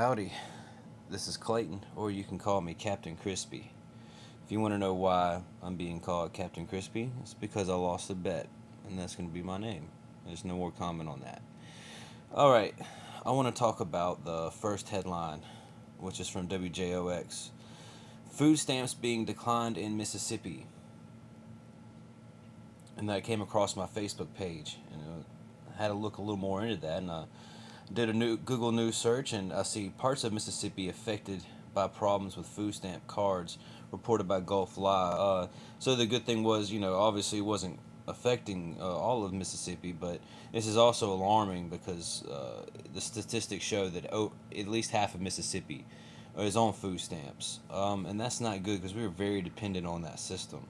Howdy, this is Clayton, or you can call me Captain Crispy. If you want to know why I'm being called Captain Crispy, it's because I lost a bet, and that's going to be my name. There's no more comment on that. Alright, I want to talk about the first headline, which is from WJOX. Food stamps being declined in Mississippi. And that came across my Facebook page, and I had to look a little more into that, and did a new Google News search, and I see parts of Mississippi affected by problems with food stamp cards reported by Gulf Live. So the good thing was, obviously it wasn't affecting all of Mississippi, but this is also alarming because the statistics show that at least half of Mississippi is on food stamps, and that's not good because we were very dependent on that system.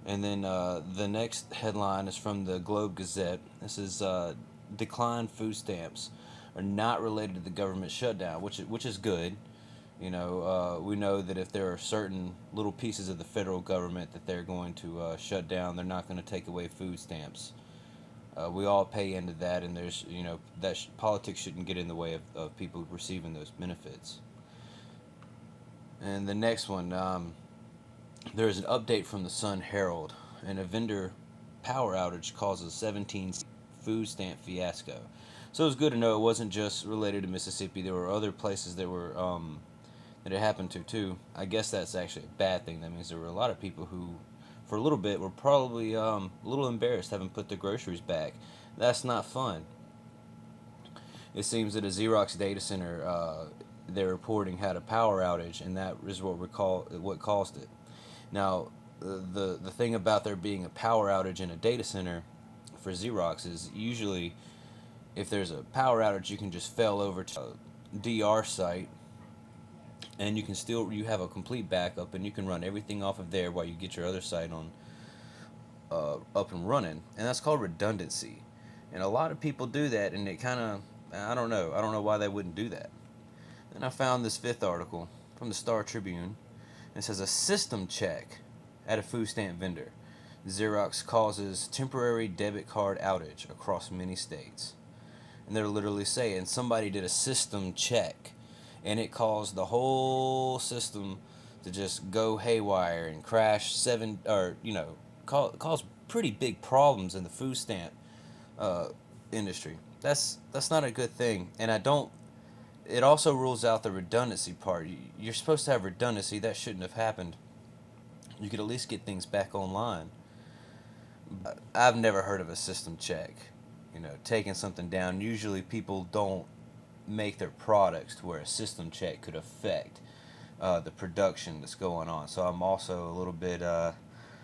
And then the next headline is from the Globe Gazette. This is declined food stamps are not related to the government shutdown, which is good. We know that if there are certain little pieces of the federal government that they're going to shut down, they're not going to take away food stamps. We all pay into that, and there's politics shouldn't get in the way of people receiving those benefits. And the next one, there's an update from the Sun Herald, and a vendor power outage causes 17 food stamp fiasco. So it's good to know it wasn't just related to Mississippi. There were other places that were that it happened to too. I guess that's actually a bad thing. That means there were a lot of people who, for a little bit, were probably a little embarrassed having put their groceries back. That's not fun. It seems that a Xerox data center they're reporting had a power outage, and that is what caused it. Now, the thing about there being a power outage in a data center for Xerox is usually if there's a power outage, you can just fail over to a DR site, and you have a complete backup, and you can run everything off of there while you get your other site on up and running, and that's called redundancy. And a lot of people do that, and it kind of I don't know why they wouldn't do that. Then I found this fifth article from the Star Tribune. It says a system check at a food stamp vendor. Xerox causes temporary debit card outage across many states. And they're literally saying somebody did a system check, and it caused the whole system to just go haywire and crash cause pretty big problems in the food stamp industry. That's not a good thing, and it also rules out the redundancy part. You're supposed to have redundancy. That shouldn't have happened. You could at least get things back online. I've never heard of a system check. Taking something down. Usually people don't make their products to where a system check could affect the production that's going on. So I'm also a little bit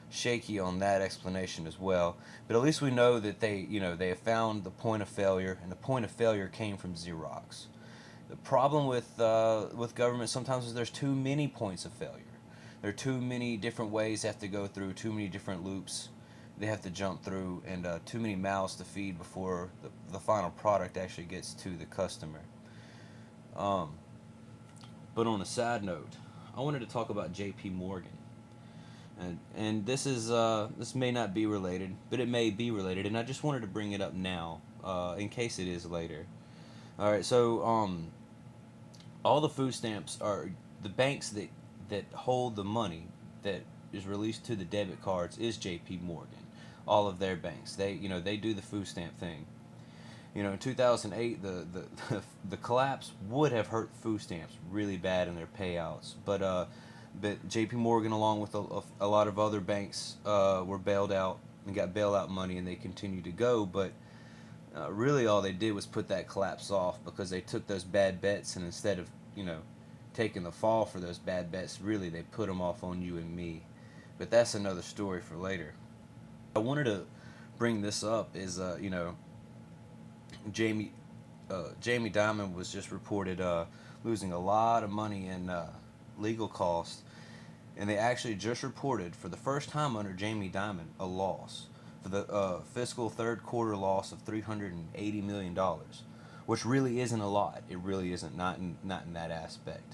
shaky on that explanation as well. But at least we know that they have found the point of failure, and the point of failure came from Xerox. The problem with government sometimes is there's too many points of failure. There are too many different ways they have to go through, too many different loops they have to jump through, and too many mouths to feed before the final product actually gets to the customer. But on a side note, I wanted to talk about J.P. Morgan. And this may not be related, but it may be related, and I just wanted to bring it up now, in case it is later. All right, so all the food stamps are the banks that hold the money that is released to the debit cards is J.P. Morgan. All of their banks, they do the food stamp thing. In 2008, the collapse would have hurt food stamps really bad in their payouts, but J.P. Morgan, along with a lot of other banks, were bailed out and got bailout money, and they continued to go, but really all they did was put that collapse off because they took those bad bets, and instead of taking the fall for those bad bets, really they put them off on you and me. But that's another story for later. I wanted to bring this up is Jamie Dimon was just reported losing a lot of money in legal costs, and they actually just reported for the first time under Jamie Dimon a loss for the fiscal third quarter loss of $380 million, which really isn't a lot. It really isn't, not in that aspect.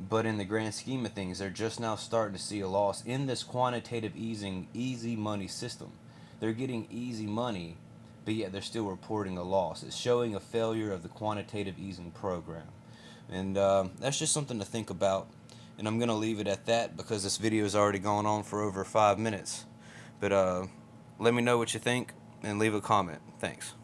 But in the grand scheme of things, they're just now starting to see a loss in this quantitative easing, easy money system. They're getting easy money but yet they're still reporting a loss. It's showing a failure of the quantitative easing program. And that's just something to think about. And I'm going to leave it at that because this video has already gone on for over 5 minutes. But let me know what you think and leave a comment. Thanks.